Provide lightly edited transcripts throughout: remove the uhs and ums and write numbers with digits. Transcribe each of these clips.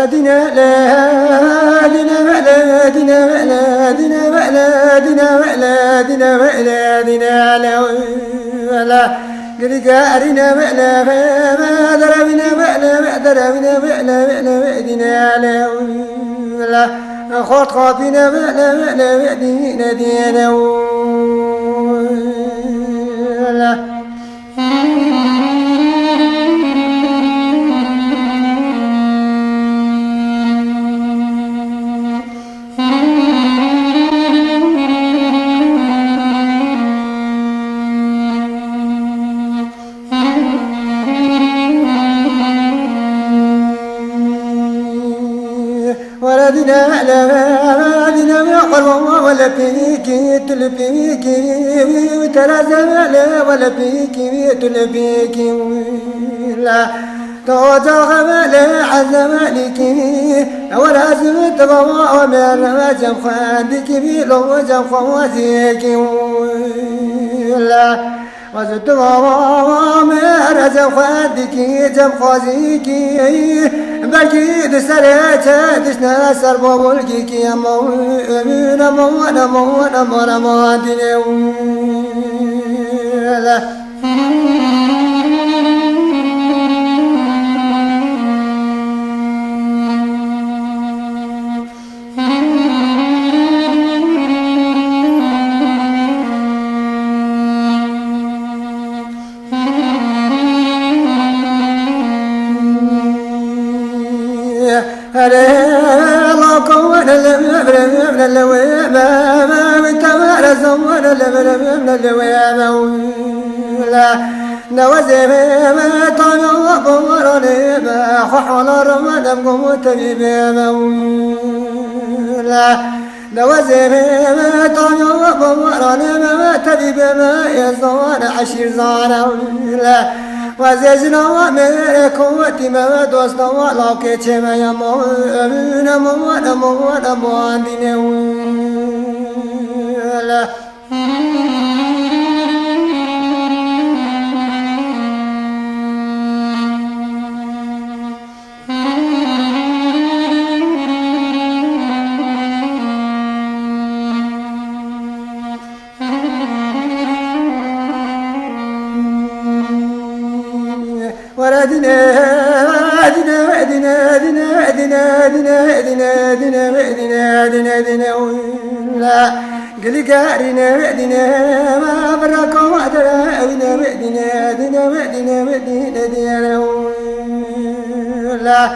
دينا لا دينا لا دينا لا دينا لا دينا لا دينا لا دينا لا قرينا لا ما دربنا لا دربنا لا دينا لا خط خاطنا لا دينا دينا لا ولدنا لا دينا يقرب ولا بيكي تلبيكي وترزم لا ولا بيكي تلبيكي لا توجه لا عزم لكي ولا زمت بوا وما جم خادك بلو جم خواتك لا وزدت بوا ما رزم خادك جم خواتك بلكي دسرت دسنا سر بولكي كي مو امين مو دينه لا الله كون من اللوية ما بتمارس من اللوية لا نوزي ما طال بمرني ما حول رمضان قمت لا نوزي ما طال بمرني ما تبي ما يزوان عشير زانا لا وزجنا ومر قوتي ما دوسنا ولا كتشي ما يمو أمين مو عندنا لا ولدنا دنا دنا دنا دنا دنا دنا دنا دنا دنا لا قلي قارنا دنا ما بركوا وادنا دنا دنا دنا لا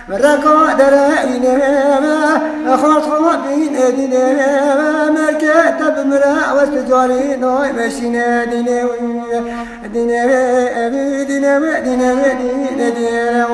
بركوا دنا ما خاطر بينا دنا ما كتب مرا واستجاري نوي مشينا دنا دنا دنا دنا دنا